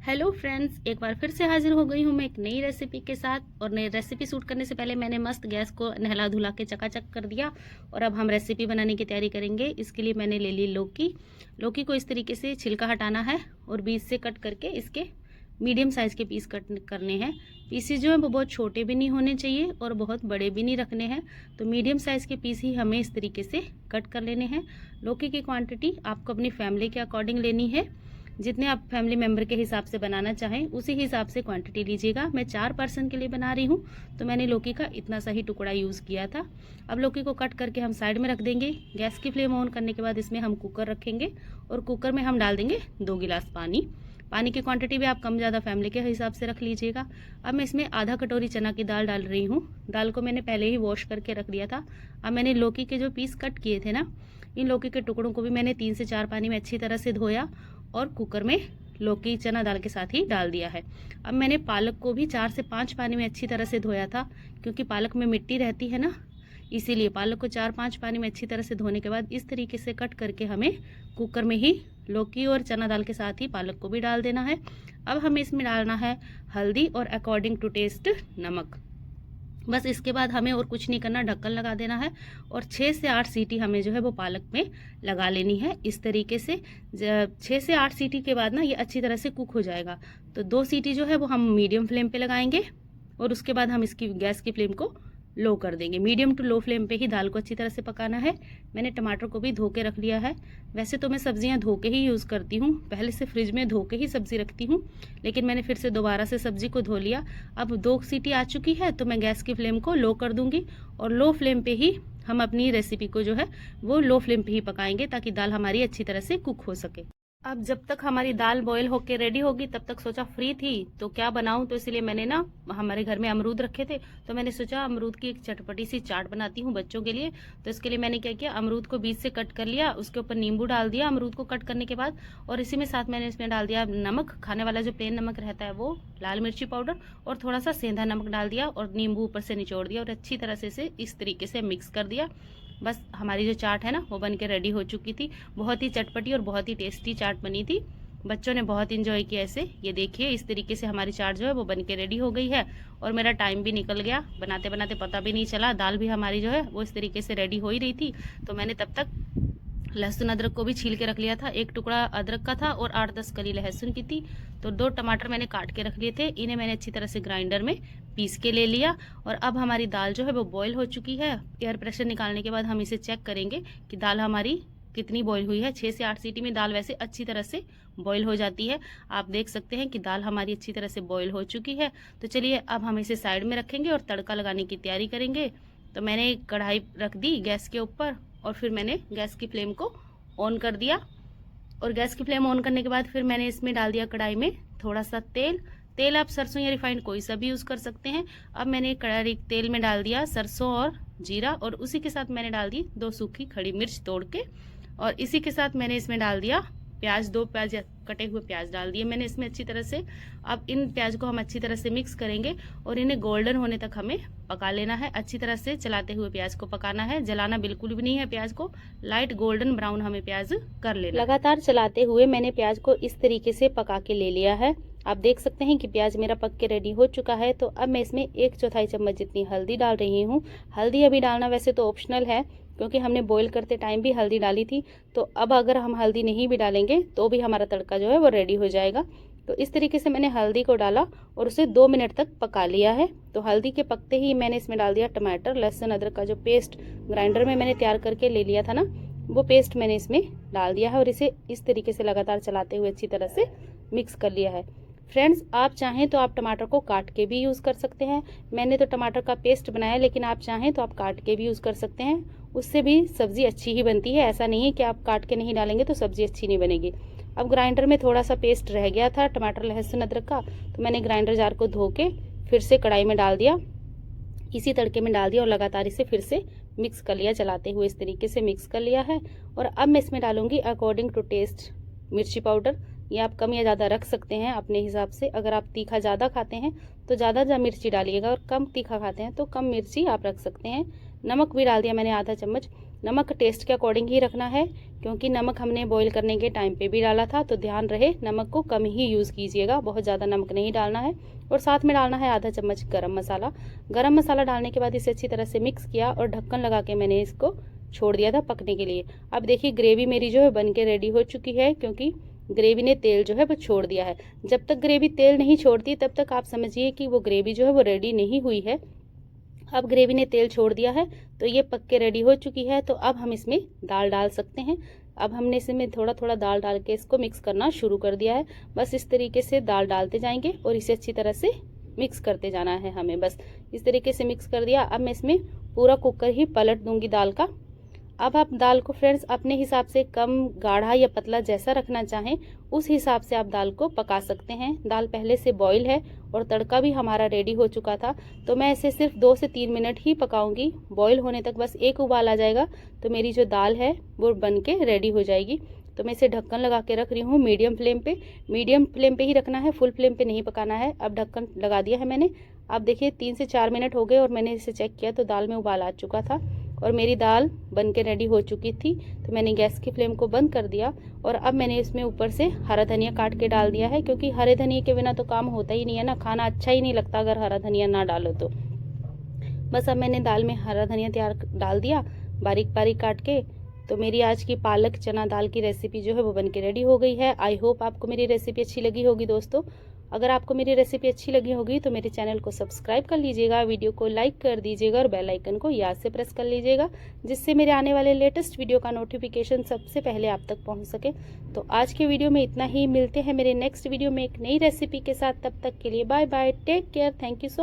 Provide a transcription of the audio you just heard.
Hello friends, एक बार फिर से हाजिर हो गई हूँ मैं एक नई रेसिपी के साथ। और नई रेसिपी शूट करने से पहले मैंने मस्त गैस को नहला धुला के चकाचक कर दिया। और अब हम रेसिपी बनाने की तैयारी करेंगे। इसके लिए मैंने ले ली लौकी। लौकी को इस तरीके से छिलका हटाना है और बीच से कट करके इसके मीडियम साइज़ के पीस कट करने हैं। पीसेस जो है वो बहुत छोटे भी नहीं होने चाहिए और बहुत बड़े भी नहीं रखने हैं, तो मीडियम साइज़ के पीस ही हमें इस तरीके से कट कर लेने हैं। लौकी की क्वांटिटी आपको अपनी फैमिली के अकॉर्डिंग लेनी है। जितने आप फैमिली मेंबर के हिसाब से बनाना चाहें उसी हिसाब से क्वांटिटी लीजिएगा। मैं 4 पर्सन के लिए बना रही हूँ, तो मैंने लौकी का इतना सा ही टुकड़ा यूज़ किया था। अब लौकी को कट करके हम साइड में रख देंगे। गैस की फ्लेम ऑन करने के बाद इसमें हम कुकर रखेंगे और कुकर में हम डाल देंगे 2 गिलास पानी। पानी की क्वांटिटी भी आप कम ज़्यादा फैमिली के हिसाब से रख लीजिएगा। अब मैं इसमें आधा कटोरी चना की दाल डाल रही हूँ। दाल को मैंने पहले ही वॉश करके रख दिया था। अब मैंने लौकी के जो पीस कट किए थे ना, इन लौकी के टुकड़ों को भी मैंने 3 से 4 पानी में अच्छी तरह से धोया और कुकर में लौकी चना दाल के साथ ही डाल दिया है। अब मैंने पालक को भी 4 से 5 पानी में अच्छी तरह से धोया था, क्योंकि पालक में मिट्टी रहती है ना, इसीलिए पालक को 4-5 पानी में अच्छी तरह से धोने के बाद इस तरीके से कट करके हमें कुकर में ही लौकी और चना दाल के साथ ही पालक को भी डाल देना है। अब हमें इसमें डालना है हल्दी और अकॉर्डिंग टू टेस्ट नमक। बस इसके बाद हमें और कुछ नहीं करना, ढक्कन लगा देना है और 6 से 8 सीटी हमें जो है वो पालक में लगा लेनी है। इस तरीके से 6 से 8 सीटी के बाद ना ये अच्छी तरह से कुक हो जाएगा। तो 2 सीटी जो है वो हम मीडियम फ्लेम पे लगाएंगे और उसके बाद हम इसकी गैस की फ्लेम को लो कर देंगे। मीडियम टू लो फ्लेम पे ही दाल को अच्छी तरह से पकाना है। मैंने टमाटर को भी धो के रख लिया है। वैसे तो मैं सब्जियां धो के ही यूज़ करती हूँ, पहले से फ्रिज में धो के ही सब्जी रखती हूँ, लेकिन मैंने फिर से दोबारा से सब्जी को धो लिया। अब 2 सीटी आ चुकी है तो मैं गैस की फ्लेम को लो कर दूंगी और लो फ्लेम पे ही हम अपनी रेसिपी को जो है वो लो फ्लेम पे ही पकाएंगे, ताकि दाल हमारी अच्छी तरह से कुक हो सके। अब जब तक हमारी दाल बॉईल होके रेडी होगी तब तक सोचा फ्री थी तो क्या बनाऊं, तो इसलिए मैंने ना हमारे घर में अमरूद रखे थे, तो मैंने सोचा अमरूद की एक चटपटी सी चाट बनाती हूँ बच्चों के लिए। तो इसके लिए मैंने क्या किया, अमरूद को बीच से कट कर लिया, उसके ऊपर नींबू डाल दिया अमरूद को कट करने के बाद, और इसी में साथ मैंने इसमें डाल दिया नमक, खाने वाला जो प्लेन नमक रहता है वो, लाल मिर्ची पाउडर और थोड़ा सा सेंधा नमक डाल दिया और नींबू ऊपर से निचोड़ दिया और अच्छी तरह से इसे इस तरीके से मिक्स कर दिया। बस हमारी जो चाट है ना वो बन के रेडी हो चुकी थी। बहुत ही चटपटी और बहुत ही टेस्टी चाट बनी थी। बच्चों ने बहुत इंजॉय किया इसे। ये देखिए इस तरीके से हमारी चाट जो है वो बन के रेडी हो गई है और मेरा टाइम भी निकल गया, बनाते बनाते पता भी नहीं चला। दाल भी हमारी जो है वो इस तरीके से रेडी हो ही रही थी, तो मैंने तब तक लहसुन अदरक को भी छील के रख लिया था। 1 टुकड़ा अदरक का था और 8-10 कली लहसुन की थी। तो 2 टमाटर मैंने काट के रख लिए थे, इन्हें मैंने अच्छी तरह से ग्राइंडर में पीस के ले लिया। और अब हमारी दाल जो है वो बॉईल हो चुकी है। एयर प्रेशर निकालने के बाद हम इसे चेक करेंगे कि दाल हमारी कितनी बॉईल हुई है। 6 से 8 सीटी में दाल वैसे अच्छी तरह से बॉईल हो जाती है। आप देख सकते हैं कि दाल हमारी अच्छी तरह से बॉईल हो चुकी है। तो चलिए अब हम इसे साइड में रखेंगे और तड़का लगाने की तैयारी करेंगे। तो मैंने कढ़ाई रख दी गैस के ऊपर और फिर मैंने गैस की फ्लेम को ऑन कर दिया। और गैस की फ्लेम ऑन करने के बाद फिर मैंने इसमें डाल दिया कढ़ाई में थोड़ा सा तेल। तेल आप सरसों या रिफाइंड कोई सा भी यूज़ कर सकते हैं। अब मैंने कढ़ाई तेल में डाल दिया सरसों और जीरा, और उसी के साथ मैंने डाल दी 2 सूखी खड़ी मिर्च तोड़ के, और इसी के साथ मैंने इसमें डाल दिया प्याज, 2 प्याज कटे हुए प्याज डाल दिए मैंने इसमें अच्छी तरह से। अब इन प्याज को हम अच्छी तरह से मिक्स करेंगे और इन्हें गोल्डन होने तक हमें पका लेना है। अच्छी तरह से चलाते हुए प्याज को पकाना है, जलाना बिल्कुल भी नहीं है प्याज को। लाइट गोल्डन ब्राउन हमें प्याज कर लेना। लगातार चलाते हुए मैंने प्याज को इस तरीके से पका के ले लिया है। आप देख सकते हैं कि प्याज मेरा पक के रेडी हो चुका है। तो अब मैं इसमें 1/4 चम्मच जितनी हल्दी डाल रही हूँ। हल्दी अभी डालना वैसे तो ऑप्शनल है, क्योंकि हमने बॉईल करते टाइम भी हल्दी डाली थी। तो अब अगर हम हल्दी नहीं भी डालेंगे तो भी हमारा तड़का जो है वो रेडी हो जाएगा। तो इस तरीके से मैंने हल्दी को डाला और उसे 2 मिनट तक पका लिया है। तो हल्दी के पकते ही मैंने इसमें डाल दिया टमाटर, लहसुन अदरक का जो पेस्ट ग्राइंडर में मैंने तैयार करके ले लिया था ना, वो पेस्ट मैंने इसमें डाल दिया है और इसे इस तरीके से लगातार चलाते हुए अच्छी तरह से मिक्स कर लिया है। फ्रेंड्स, आप चाहें तो आप टमाटर को काट के भी यूज़ कर सकते हैं। मैंने तो टमाटर का पेस्ट बनाया, लेकिन आप चाहें तो आप काट के भी यूज़ कर सकते हैं, उससे भी सब्ज़ी अच्छी ही बनती है। ऐसा नहीं है कि आप काट के नहीं डालेंगे तो सब्ज़ी अच्छी नहीं बनेगी। अब ग्राइंडर में थोड़ा सा पेस्ट रह गया था टमाटर लहसुन अदरक का, तो मैंने ग्राइंडर जार को धो के फिर से कढ़ाई में डाल दिया, इसी तड़के में डाल दिया और लगातार इसे फिर से मिक्स कर लिया, चलाते हुए इस तरीके से मिक्स कर लिया है। और अब मैं इसमें डालूंगी अकॉर्डिंग टू टेस्ट मिर्ची पाउडर। ये आप कम या ज़्यादा रख सकते हैं अपने हिसाब से। अगर आप तीखा ज़्यादा खाते हैं तो ज़्यादा मिर्ची डालिएगा और कम तीखा खाते हैं तो कम मिर्ची आप रख सकते हैं। नमक भी डाल दिया मैंने आधा चम्मच। नमक टेस्ट के अकॉर्डिंग ही रखना है, क्योंकि नमक हमने बॉईल करने के टाइम पे भी डाला था, तो ध्यान रहे नमक को कम ही यूज़ कीजिएगा, बहुत ज़्यादा नमक नहीं डालना है। और साथ में डालना है आधा चम्मच गरम मसाला। गरम मसाला डालने के बाद इसे अच्छी तरह से मिक्स किया और ढक्कन लगा के मैंने इसको छोड़ दिया था पकने के लिए। अब देखिए ग्रेवी मेरी जो है बन के रेडी हो चुकी है, क्योंकि ग्रेवी ने तेल जो है वो छोड़ दिया है। जब तक ग्रेवी तेल नहीं छोड़ती तब तक आप समझिए कि वो ग्रेवी जो है वो रेडी नहीं हुई है। अब ग्रेवी ने तेल छोड़ दिया है तो ये पक के रेडी हो चुकी है। तो अब हम इसमें दाल डाल सकते हैं। अब हमने इसमें थोड़ा थोड़ा दाल डाल के इसको मिक्स करना शुरू कर दिया है। बस इस तरीके से दाल डालते जाएंगे और इसे अच्छी तरह से मिक्स करते जाना है हमें। बस इस तरीके से मिक्स कर दिया। अब मैं इसमें पूरा कुकर ही पलट दूंगी दाल का। अब आप दाल को फ्रेंड्स अपने हिसाब से कम गाढ़ा या पतला जैसा रखना चाहें उस हिसाब से आप दाल को पका सकते हैं। दाल पहले से बॉईल है और तड़का भी हमारा रेडी हो चुका था, तो मैं इसे सिर्फ 2 से 3 मिनट ही पकाऊंगी। बॉईल होने तक बस एक उबाल आ जाएगा तो मेरी जो दाल है वो बन के रेडी हो जाएगी। तो मैं इसे ढक्कन लगा के रख रही हूँ मीडियम फ्लेम पे। मीडियम फ्लेम पे ही रखना है, फुल फ्लेम पे नहीं पकाना है। अब ढक्कन लगा दिया है मैंने। अब देखिए 3 से 4 मिनट हो गए और मैंने इसे चेक किया तो दाल में उबाल आ चुका था और मेरी दाल बन के रेडी हो चुकी थी। तो मैंने गैस की फ्लेम को बंद कर दिया और अब मैंने इसमें ऊपर से हरा धनिया काट के डाल दिया है, क्योंकि हरे धनिया के बिना तो काम होता ही नहीं है ना, खाना अच्छा ही नहीं लगता अगर हरा धनिया ना डालो तो। बस अब मैंने दाल में हरा धनिया डाल दिया बारीक बारीक काट के। तो मेरी आज की पालक चना दाल की रेसिपी जो है वो बन के रेडी हो गई है। आई होप आपको मेरी रेसिपी अच्छी लगी होगी दोस्तों। अगर आपको मेरी रेसिपी अच्छी लगी होगी तो मेरे चैनल को सब्सक्राइब कर लीजिएगा, वीडियो को लाइक कर दीजिएगा और बेल आइकन को याद से प्रेस कर लीजिएगा, जिससे मेरे आने वाले लेटेस्ट वीडियो का नोटिफिकेशन सबसे पहले आप तक पहुंच सके। तो आज के वीडियो में इतना ही। मिलते हैं मेरे नेक्स्ट वीडियो में एक नई रेसिपी के साथ। तब तक के लिए bye bye, take care, thank you so